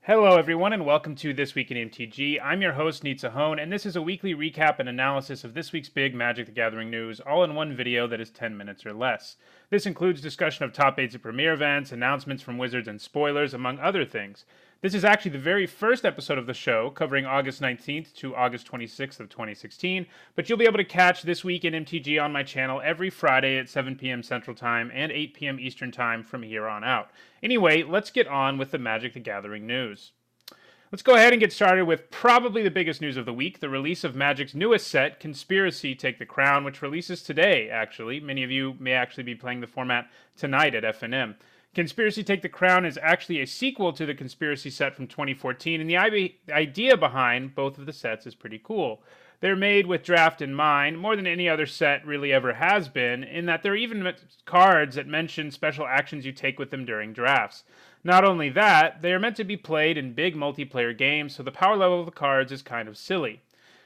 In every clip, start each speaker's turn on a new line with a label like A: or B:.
A: Hello, everyone, and welcome to This Week in MTG. I'm your host, Nitsa Hone, and this is a weekly recap and analysis of this week's big Magic the Gathering news, all in one video that is 10 minutes or less. This includes discussion of top 8s at Premier events, announcements from Wizards, and spoilers, among other things. This is actually the very first episode of the show, covering August 19th to August 26th of 2016, but you'll be able to catch This Week in MTG on my channel every Friday at 7 p.m. Central Time and 8 p.m. Eastern Time from here on out. Anyway, let's get on with the Magic the Gathering news. Let's go ahead and get started with probably the biggest news of the week, the release of Magic's newest set, Conspiracy Take the Crown, which releases today, actually. Many of you may actually be playing the format tonight at FNM. Conspiracy Take the Crown is actually a sequel to the Conspiracy set from 2014, and the idea behind both of the sets is pretty cool. They're made with draft in mind, more than any other set really ever has been, in that there are even cards that mention special actions you take with them during drafts. Not only that, they are meant to be played in big multiplayer games, so the power level of the cards is kind of silly.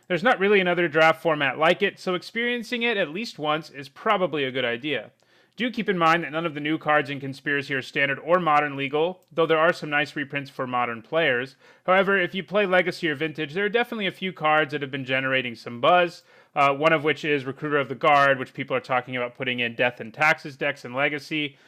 A: There's not really another draft format like it, so experiencing it at least once is probably a good idea. Do keep in mind that none of the new cards in Conspiracy are standard or modern legal, though there are some nice reprints for modern players. However, if you play Legacy or Vintage, there are definitely a few cards that have been generating some buzz, one of which is Recruiter of the Guard, which people are talking about putting in Death and Taxes decks in Legacy,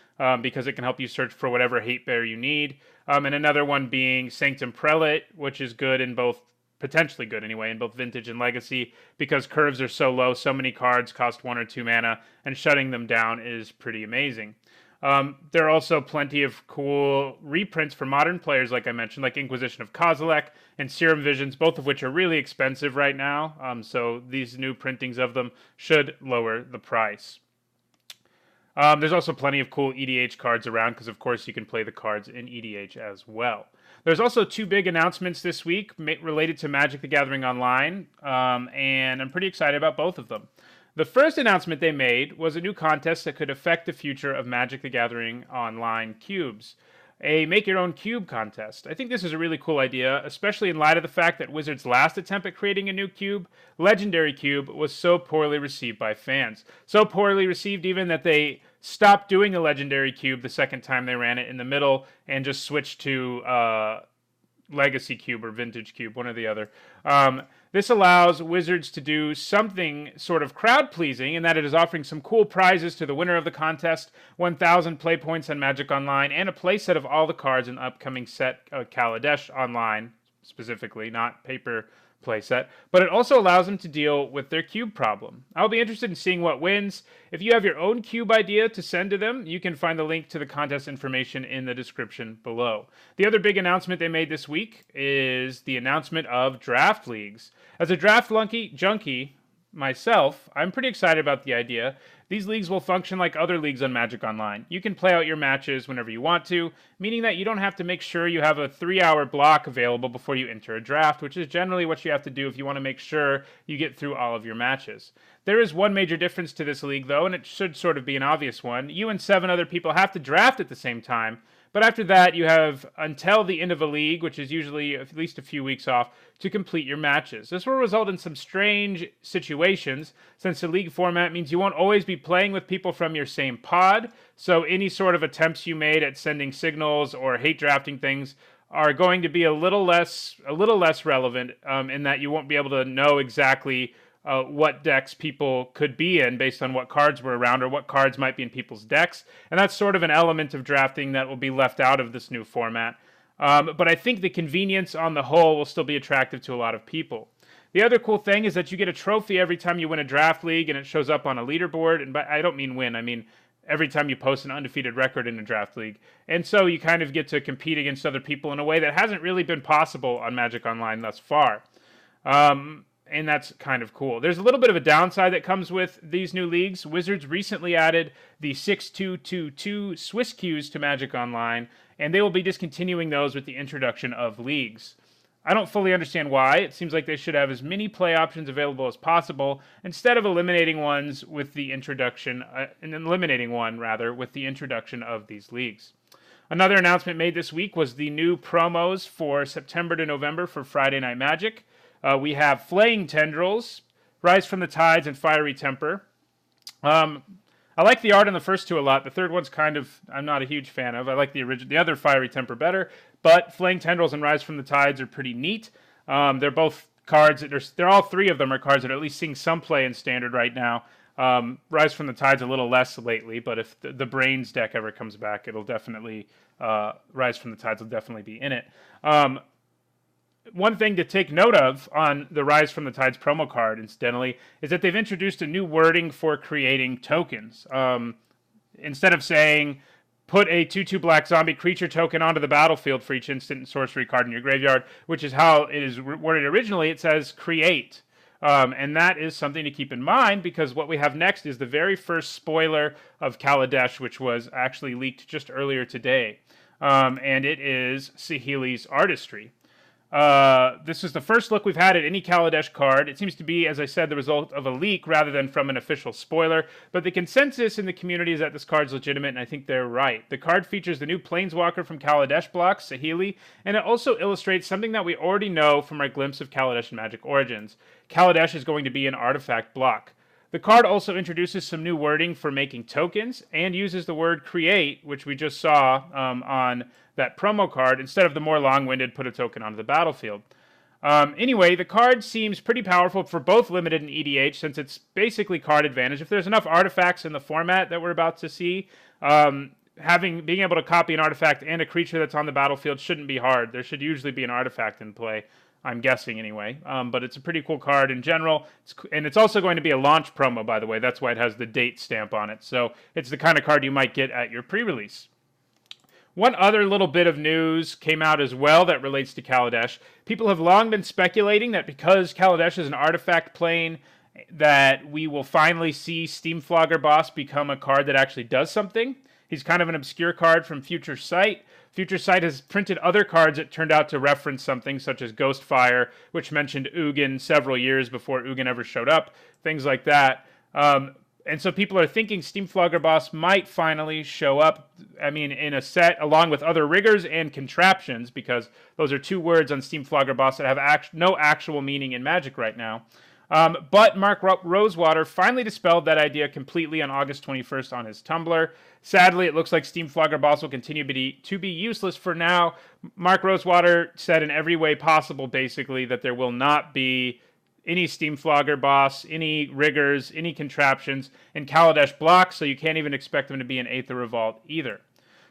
A: because it can help you search for whatever hate bear you need. And another one being Sanctum Prelate, which is good in both, potentially good anyway, in both Vintage and Legacy, because curves are so low, so many cards cost 1 or 2 mana, and shutting them down is pretty amazing. There are also plenty of cool reprints for modern players, like I mentioned, like Inquisition of Kozilek and Serum Visions, both of which are really expensive right now, so these new printings of them should lower the price. There's also plenty of cool EDH cards around, because of course you can play the cards in EDH as well. There's also 2 big announcements this week related to Magic the Gathering Online, and I'm pretty excited about both of them. The first announcement they made was a new contest that could affect the future of Magic the Gathering Online cubes. A make-your-own cube contest. I think this is a really cool idea, especially in light of the fact that Wizards' last attempt at creating a new cube, Legendary Cube, was so poorly received by fans. So poorly received even that they stopped doing the Legendary Cube the second time they ran it in the middle and just switched to Legacy Cube or Vintage Cube, one or the other. This allows Wizards to do something sort of crowd-pleasing in that it is offering some cool prizes to the winner of the contest, 1,000 play points on Magic Online, and a playset of all the cards in the upcoming set, Kaladesh Online, specifically, not paper playset, but it also allows them to deal with their cube problem. I'll be interested in seeing what wins. If you have your own cube idea to send to them, you can find the link to the contest information in the description below. The other big announcement they made this week is the announcement of draft leagues. As a draft junkie myself, I'm pretty excited about the idea. These leagues will function like other leagues on Magic Online. You can play out your matches whenever you want to, meaning that you don't have to make sure you have a 3-hour block available before you enter a draft, which is generally what you have to do if you want to make sure you get through all of your matches. There is one major difference to this league, though, and it should sort of be an obvious one. You and 7 other people have to draft at the same time, but after that, you have until the end of a league, which is usually at least a few weeks off, to complete your matches. This will result in some strange situations, since the league format means you won't always be playing with people from your same pod, so any sort of attempts you made at sending signals or hate drafting things are going to be a little less relevant, in that you won't be able to know exactly what decks people could be in based on what cards were around or what cards might be in people's decks. And that's sort of an element of drafting that will be left out of this new format. But I think the convenience on the whole will still be attractive to a lot of people. The other cool thing is that you get a trophy every time you win a draft league, and it shows up on a leaderboard. And I don't mean win, I mean every time you post an undefeated record in a draft league. And so you kind of get to compete against other people in a way that hasn't really been possible on Magic Online thus far. And that's kind of cool. There's a little bit of a downside that comes with these new leagues. Wizards recently added the 6222 Swiss queues to Magic Online, and they will be discontinuing those with the introduction of leagues. I don't fully understand why. It seems like they should have as many play options available as possible, instead of eliminating one with the introduction of these leagues. Another announcement made this week was the new promos for September to November for Friday Night Magic. We have Flaying Tendrils, Rise from the Tides, and Fiery Temper. I like the art in the first two a lot. The third one's kind of, I'm not a huge fan of. I like the other Fiery Temper better. But Flaying Tendrils and Rise from the Tides are pretty neat. They're both cards they're all three of them are cards that are at least seeing some play in Standard right now. Rise from the Tide's a little less lately, but if the Brains deck ever comes back, it'll definitely Rise from the Tides will definitely be in it. One thing to take note of on the Rise from the Tides promo card, incidentally, is that they've introduced a new wording for creating tokens. Instead of saying, put a 2/2 black zombie creature token onto the battlefield for each instant and sorcery card in your graveyard, which is how it is worded originally, it says create. And that is something to keep in mind, because what we have next is the very first spoiler of Kaladesh, which was actually leaked just earlier today. And it is Saheeli's Artistry. This is the first look we've had at any Kaladesh card. It seems to be, as I said, the result of a leak rather than from an official spoiler, but the consensus in the community is that this card's legitimate, and I think they're right. The card features the new Planeswalker from Kaladesh blocks, Saheeli, and it also illustrates something that we already know from our glimpse of Kaladesh and Magic Origins. Kaladesh is going to be an artifact block. The card also introduces some new wording for making tokens and uses the word create, which we just saw on that promo card, instead of the more long-winded put a token onto the battlefield. Anyway, the card seems pretty powerful for both limited and EDH, since it's basically card advantage. If there's enough artifacts in the format that we're about to see, being able to copy an artifact and a creature that's on the battlefield shouldn't be hard. There should usually be an artifact in play, I'm guessing anyway. But it's a pretty cool card in general. And it's also going to be a launch promo, by the way. That's why it has the date stamp on it. So it's the kind of card you might get at your pre-release. One other little bit of news came out as well that relates to Kaladesh. People have long been speculating that because Kaladesh is an artifact plane, that we will finally see Steamflogger Boss become a card that actually does something. He's kind of an obscure card from Future Sight. Future Sight has printed other cards that turned out to reference something, such as Ghostfire, which mentioned Ugin several years before Ugin ever showed up, things like that. And so people are thinking Steamflogger Boss might finally show up, in a set along with other riggers and contraptions, because those are two words on Steamflogger Boss that have no actual meaning in Magic right now. But Mark Rosewater finally dispelled that idea completely on August 21st on his Tumblr. Sadly, it looks like Steamflogger Boss will continue to be useless for now. Mark Rosewater said in every way possible, basically, that there will not be any Steamflogger Boss, any riggers, any contraptions, and Kaladesh blocks, so you can't even expect them to be in Aether Revolt either.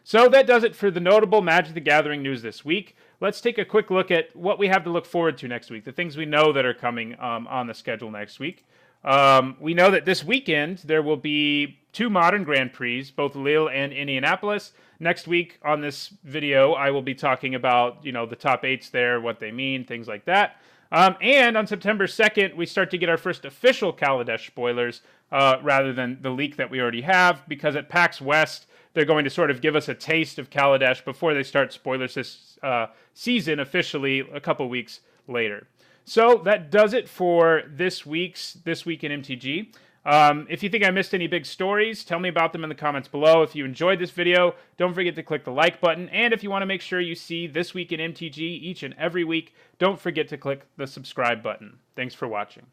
A: So that does it for the notable Magic the Gathering news this week. Let's take a quick look at what we have to look forward to next week, the things we know that are coming on the schedule next week. We know that this weekend there will be 2 Modern Grand Prix, both Lille and Indianapolis. Next week on this video, I will be talking about, the top 8s there, what they mean, things like that. And on September 2nd, we start to get our first official Kaladesh spoilers, rather than the leak that we already have, because at PAX West, they're going to sort of give us a taste of Kaladesh before they start spoilers this season officially a couple weeks later. So that does it for this Week in MTG. If you think I missed any big stories, tell me about them in the comments below. If you enjoyed this video, don't forget to click the like button. And if you want to make sure you see This Week in MTG each and every week, don't forget to click the subscribe button. Thanks for watching.